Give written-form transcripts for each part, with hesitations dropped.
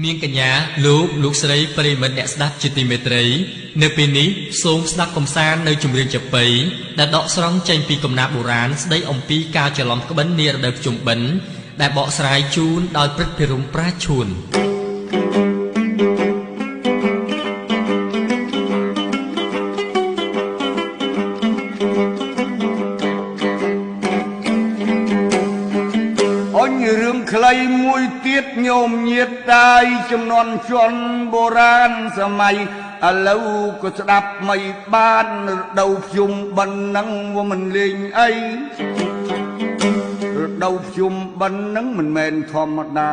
នាងកញ្ញាលោកស្រីប្រិមិត្តអ្នកស្ដាប់ជាទីមេត្រីនៅពេលនេះសូមស្ដាប់កំសាន្តនៅចម្រៀងចាប៉ីដែលដកស្រង់ចេញពីកំណាព្យបុរាណស្ដីអំពីការច្រឡំក្បិននារដូវភ្ជុំបិណ្ឌដែលបកស្រាយជូនដោយព្រឹទ្ធភិរមប្រាឈួនរឿងខ្លីមួយទៀតញោមញាតតាយចំនួនជនបុរាណសម័យឥឡូវក៏ស្ដាប់មិនបានរដូវភ្ជុំបិណ្ឌនឹងវាមិនលេងអីរដូវភ្ជុំបិណ្ឌនឹងមិនមែនធម្មតា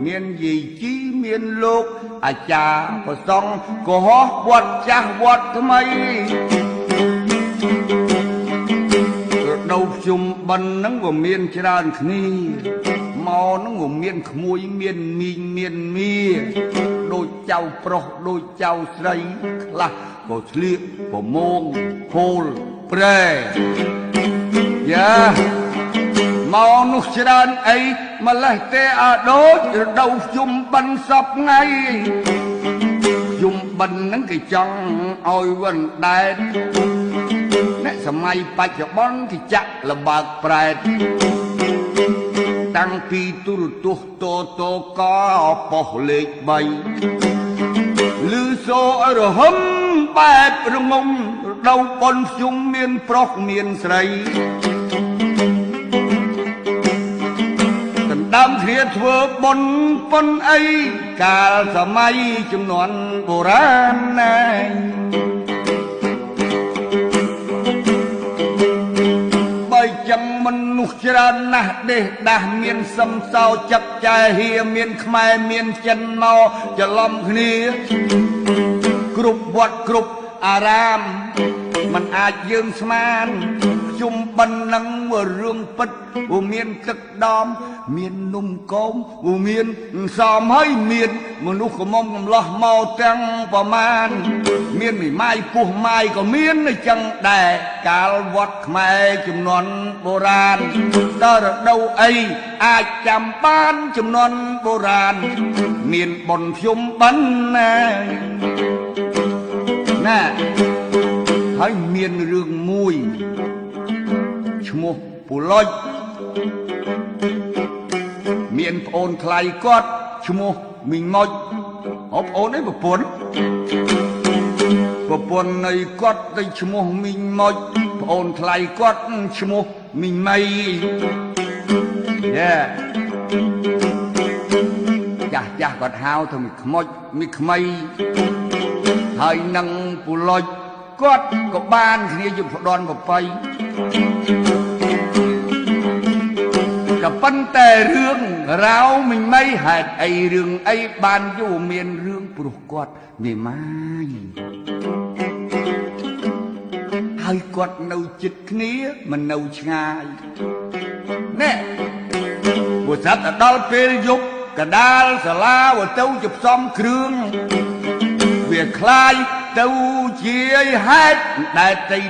មានយាយជីមានលោកអាចារ្យប្រសង់ក៏ហោះវត្តចាស់វត្តថ្មីដូវភ្ជុំបិណ្ឌនឹងវាមានច្រើនគ្នាមកនឹងវាមានក្មួយមានមីងមានមីដូចចៅប្រុសដូចចៅស្រីខ្លះក៏ស្លៀកប្រមងហូលប្រែយ៉ាមកនោះច្រើនអីម្លេះទេអាដូចរដូវភ្ជុំបិណ្ឌសពថ្ងៃភ្ជុំបិណ្ឌនឹងគេចង់ឲ្យវិនដែតអ្នកសម័យបច្ចុប្បន្នគេចាក់លបើកប្រែតតាំងពីទូរទស្សន៍តកប៉ុសលេខ3ឮសូរឲ្យរហឹមបែបរងំរដូវបុណ្យភ្ជុំមានប្រុសមានស្រីដណ្ដើមគ្នាធ្វើបុណ្យប៉ុនអីកាលសម័យជំនាន់បុរាណណាចឹងមនុស្សច្រើនណាស់ដេះដាស់មានសំសោចឹកចែហៀមានខ្មែរមានចិនមកច្រឡំគ្នាគ្រប់វត្តគ្រប់អារាមมันអាចយើងស្មានភ្ជុំបិណ្ឌនឹងវារឿងពិតវាមានទឹកដំមាននំកោមវាមានសំហើយមានមនុស្សកមុំកំឡោះមកទាំងប្រមាណមានមីម៉ាយពោះម៉ាយក៏មានអញ្ចឹងដែរកាលវត្តខ្មែរជំនាន់បុរាណដល់រដូវអីអាចចាំបានជំនាន់បុរាណមានបុណ្យភ្ជុំបិណ្ឌណាហើយមានរឿងមួយឈ្មោះពូលុចមានប្អូនថ្លៃគាត់ឈ្មោះមីងមុចប្អូនឯងប្រពន្ធនៃគាត់ទៅឈ្មោះមីងមុចប្អូនថ្លៃគាត់ឈ្មោះមីងម៉ៃចាស់គាត់ហៅទៅមីខ្មុចមីខ្មៃហើយនឹងពូលុចគាត់ក៏បានគ្នាយកផ្ដន់ប្របីក៏ប៉ុន្តែរឿងរ៉ាវមិញមិនហេតុអីរឿងអីបានយកមានរឿងព្រោះគាត់មេម៉ាយហើយគាត់នៅជិតគ្នាមិននៅឆ្ងាយណែព្រោះស្រាប់តែដល់ពេលយប់កដាលសាលាទៅជាផ្សំគ្រឿងវាคล้ายទៅជាហេតុដែលទៅ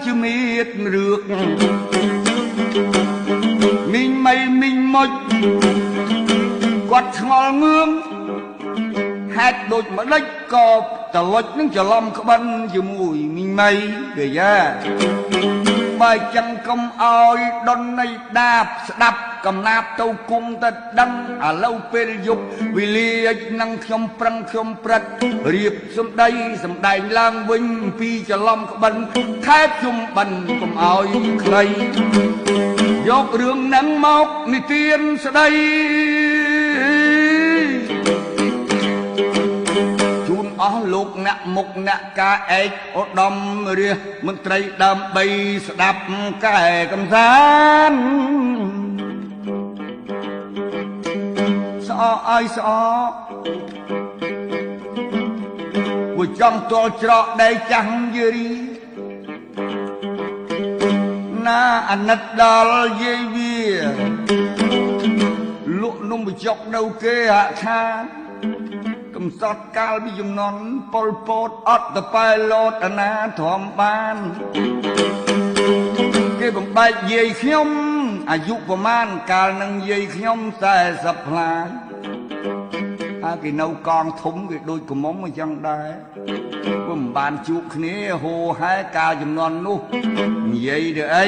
ជាមៀតរឿងមីងម៉ៃមីងមុចគាត់ឆ្ងល់ងឿងហេតុដូចម្ដេចក៏ត្រឡុចនឹងច្រឡំក្បិនជាមួយមីងម៉ៃគេយ៉ាបើចឹងកុំអោយដុននៃដាបស្ដាប់កំណាបទៅគុំទៅដឹងឥឡូវពេលយប់វេលានឹងខ្ញុំប្រឹងខ្ញុំព្រឹករៀបសម្ដែងឡើងវិញពីច្រឡំក្បិនខែភ្ជុំបិណ្ឌកុំអោយខ្លីយករឿងនឹងមកនិទានស្ដីអស់លោកអ្នកមុខអ្នកការឯកឧត្តមរាជមន្ត្រីដើម្បីស្ដាប់កែកំសាន្តស្អកអើយស្អកពួកចង់ទល់ច្រកដៃចាស់យារីណាអាណិតដល់យាយវាលក់នំបញ្ចុកនៅគេហាក់ខានកំសត់កាលពីជំនាន់ប៉ុលពតអត់តប៉ែលោតអាណាធំបានគេបំបែកយាយខ្ញុំអាយុប្រមាណកាលនឹងយាយខ្ញុំ40ផ្លាយ គេនៅកងធំគេដូចកមុំអញ្ចឹងដែរព្រោះមិនបានជួបគ្នាហូហែកាលចំនួននោះនិយាយទៅអី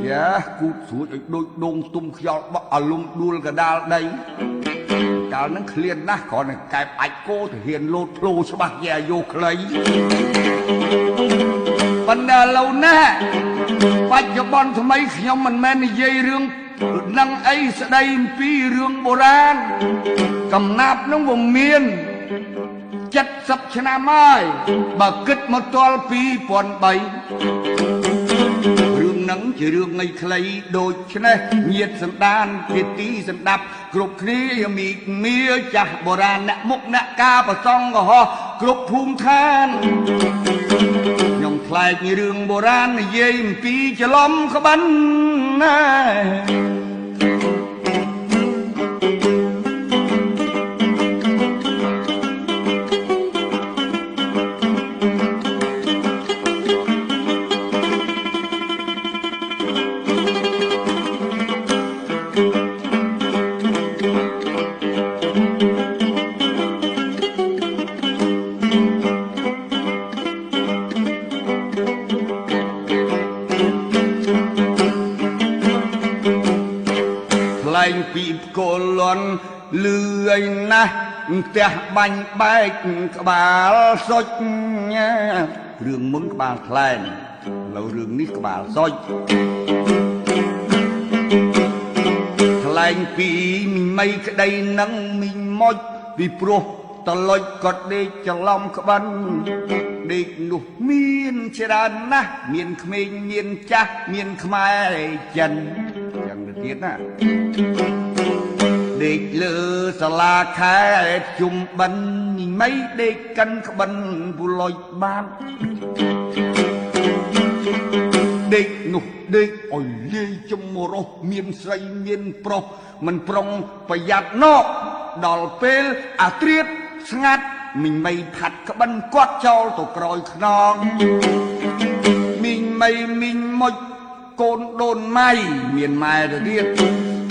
យ៉ាគូតស្រួចឲ្យដូចដងទុំខ្យល់បក់អាលំដួលកដាលដីកាលហ្នឹងឃ្លានណាស់គ្រាន់តែកែបអាចគោទៅហ៊ានលោតភ្លោច្បាស់យ៉ាយោខ្លីប៉ុន្តែឥឡូវណាបច្ចុប្បន្នថ្មីខ្ញុំមិនមែននិយាយរឿងនឹងអីស្ដីអំពីរឿងបុរាណកំណាប់នោះវាមាន70ឆ្នាំហើយបើគិតមកទល់2003រឿងហ្នឹងជារឿងងីខ្លីដូច្នេះញាតិសន្តានជាទីសន្តាប់គ្រប់គ្នាមីមៀចាស់បុរាណអ្នកមុខអ្នកការប្រសងកុហកគ្រប់ភូមិឋានខ្ញុំថ្លែងរឿងបុរាណនិយាយអំពីច្រឡំក្បិនណាពីកូលលន់លឿយណាស់ផ្ទះបាញ់បែកក្បាលសុចរឿងមុនក្បាលថ្លែងឥឡូវរឿងនេះក្បាលសុចថ្លែងពីមីក្តីនឹងមីមុចពីព្រោះតលុចក៏ដេកច្រឡំក្បិនដេកនោះមានច្រើនណាស់មានក្មេងមានចាស់មានខ្មែរចិនយ៉ាងទៅទៀតណាដេកលើសាលាខែជុំបិណ្ឌមីដេកកាន់ក្បិនពុលុចបានដេកនោះដេកអុយលាយចំរោះមានស្រីមានប្រុសមិនប្រុងប្រយ័ត្នណកដល់ពេលអាត្រៀតស្ងាត់មីផាត់ក្បិនគាត់ចោលទៅក្រោយខ្នងមីមុចកូនដូនម៉ៃមានម៉ែទៅទៀត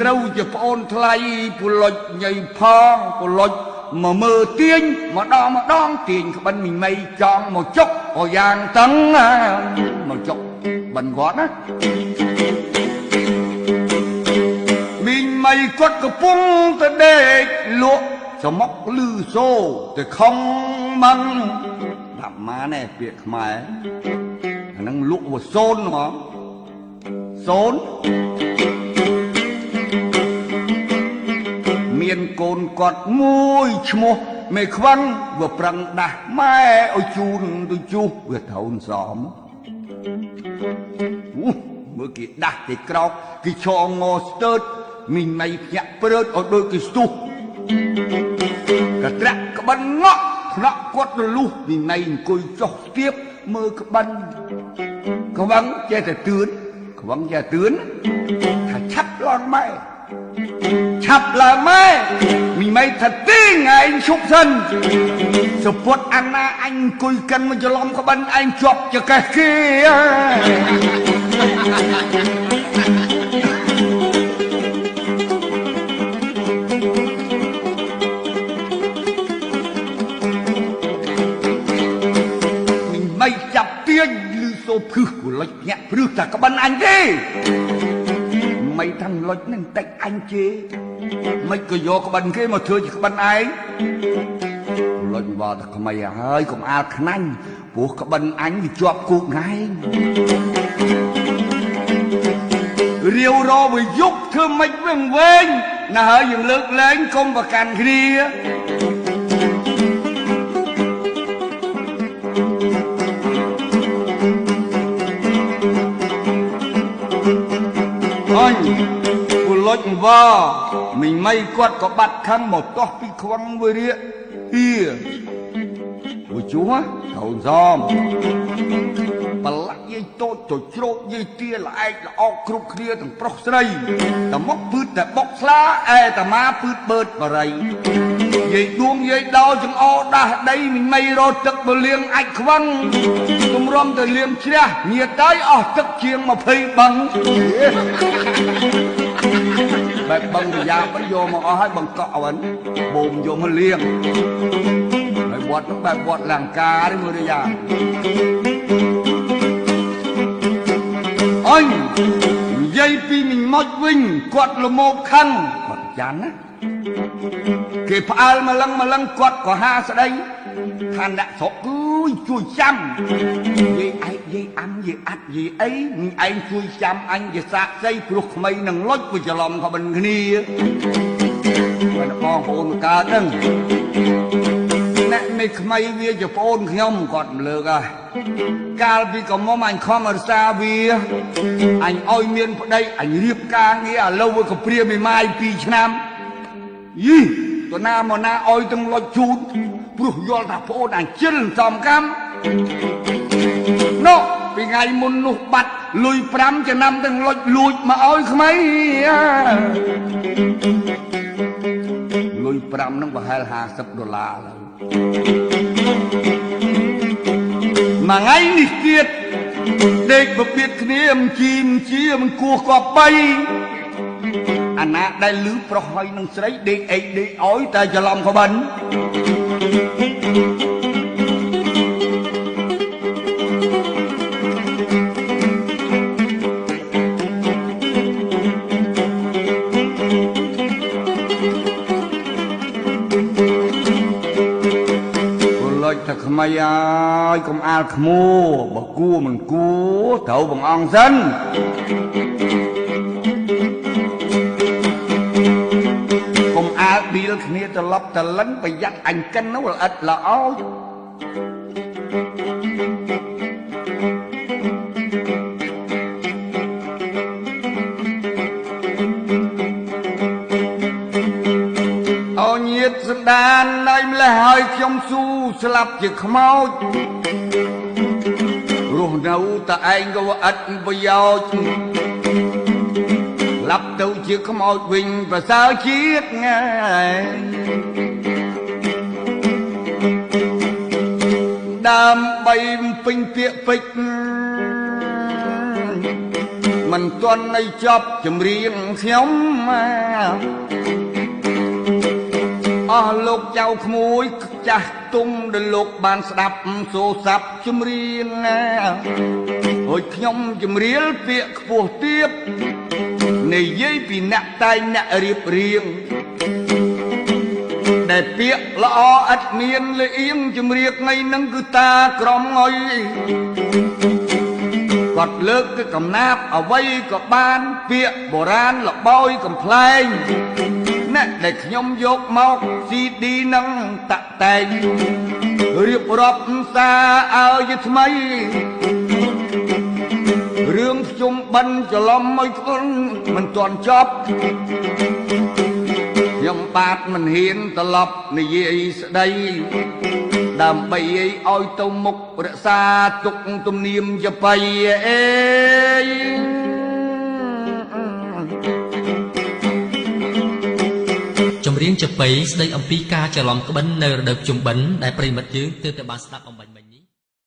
ត្រូវជាប្អូនថ្លៃពុលុចញ៉ៃផងពុលុចមកមើលទាញម្ដងទាញក្បិនមីចង់មកចុកក៏យ៉ាងតឹងមកចុកបិណ្ឌគាត់ណាមីគាត់កំពុងទៅដេកលក់សមុកលឺសូទៅខំម៉ងដាក់ម៉ាណែពាក្យខ្មែរអាហ្នឹងលក់វសូនហ៎សូនមានកូនគាត់មួយឈ្មោះមេខ្វាំងវាប្រឹងដាស់ម៉ែឲ្យជូនទៅជុះវាថោនសមមើលគេដាស់គេក្រោកគេឈងងស្ទើតមីភ្ញាក់ព្រើតឲ្យដូចគេស្ទុះកត្រាក់ក្បិនងក់ថ្នាក់គាត់រលុះមីអង្គុយចុះស្ទាបមើលក្បិនក្បឹងចេះតែទឿនក្បឹងចេះទឿនថាឆាប់ឡើងម៉ែមីថាទីងឯងឈប់សិនសពុតអាណាអញអង្គុយកិនមកច្រឡំក្បិនឯងជាប់ចកេះគេចាប់ទាញឬសូភឹសគលុចញាក់ព្រឹសតែក្បិនអញទេមិនថាំងលុចនឹងតិចអញជេមិនក៏យកក្បិនគេមកធ្វើជាក្បិនឯងលុចបោតែក្មៃហើយកុំអាលខ្នាញ់ព្រោះក្បិនអញវាជាប់គូកណែងរាវរវាយុបធ្វើមិនវែងណាហើយយើងលើកលែងកុំប្រកាន់គ្នាអញពុលុចវ៉ាមីគាត់ក៏បាត់ខឹងមកទាស់ពីខ្វឹងវិរិយហៀមួយជួថោនសមបលាក់យាយតូចទៅជ្រោកយាយទាល្អែកល្អកគ្រប់គ្នាទាំងប្រុសស្រីតែមកពឺតតែបុកស្លាឯតាម៉ាពឺតបឺតបរិយយាយដួងយាយដោចង្អោដាស់ដីមីរត់ទឹកមកលៀងអាចខ្វឹងគំរំទៅលៀងជ្រះញាតតែអស់ទឹកជាង20បឹង បែបបឹងប្រយ៉ាមិនយកមកអស់ហើយបង្កក់អវិនបូមយកមកលៀងហើយវត្តនោះបែបវត្តលង្កាទេមើលយ៉ាងអញនិយាយពីមិញមកវិញគាត់លមោកខឹងគាត់ចាំណាគេផ្អើលម្លឹងគាត់ក៏ហាស្ដីថាអ្នកស្រុកគឺជួយចាំយាយឯកយាយអាំយាយអាត់យាយអីឯងជួយចាំអញជាសាកសីព្រោះក្មេងនឹងលុចវាច្រឡំក៏មិនគ្នាបងប្អូនកើតហ្នឹងអ្នកនេះក្មេងវាជាប្អូនខ្ញុំគាត់មិនលើកហើយកាលពីកំមុំអញខំរសាវាអញឲ្យមានប្តីអញរៀបការងារឥឡូវវាក៏ព្រាមីម៉ាយ2ឆ្នាំយីតណាមកណាឲ្យទាំងលុចជូតព្រោះយល់ថាប្អូនអញជិលសំកម្មនោះពីថ្ងៃមុននោះបាត់លុយ5ចំណាំទាំងលុចលួចមកឲ្យក្មេងលុយ5ហ្នឹងប្រហែល$50ឡើយមួយថ្ងៃនេះទៀតដេកបបៀតគ្នាមជីមិនគោះក៏3អាណាដែលលឺប្រុសហើយនឹងស្រីដេកអេកដេកអោយតែច្រឡំក៏បិនតែក្មៃហើយកុំអាលក្មួបើគួមិនគួត្រូវបងអង្គសិនកុំអាលឌីលគ្នាត្រឡប់ត្រឡឹងប្រយ័ត្នអញកិននោះល្អិតល្អោចញាតសន្តានណៃម្លេះហើយខ្ញុំស៊ូស្លាប់ជាខ្មោចរស់នៅតែឯងក៏ឥតប្រយោជន៍ឡាប់ទៅជាខ្មោចវិញប្រសើរជាតិងាយដើម្បីពេញពាក្យពេចមិនទាន់ឲ្យចប់ចម្រៀងខ្ញុំអស់លោកចៅក្មួយចាស់ទុំដែលលោកបានស្ដាប់សូរស័ព្ទចម្រៀងហើយខ្ញុំចម្រៀលពាក្យខ្ពស់ទាបនិយាយពីអ្នកតែងអ្នករៀបរៀងដែលពាក្យល្អឥតមានលៀងចម្រៀងថ្ងៃហ្នឹងគឺតាក្រមងុយគាត់លើកគឺកំណាប់អ្វីក៏បានពាក្យបុរាណល្បោយកំ pl ែងអ្នកដែលខ្ញុំយកមក CD នឹងតាក់តែងរៀបរាប់សារឲ្យថ្មីរឿងខ្ញុំបិណ្ឌច្រឡំឲ្យខ្លួនមិនទាន់ចប់ខ្ញុំបាទមិនហ៊ានត្រឡប់និយាយស្ដីដើម្បីឲ្យទៅមុខរក្សាទុកទំនៀមចបៃអេចម្រៀងចបៃស្ដីអំពីការច្រឡំក្បិននៅរដូវភ្ជុំបិណ្ឌដែលប្រិមិត្តយើងទើបតែបានស្ដាប់អំ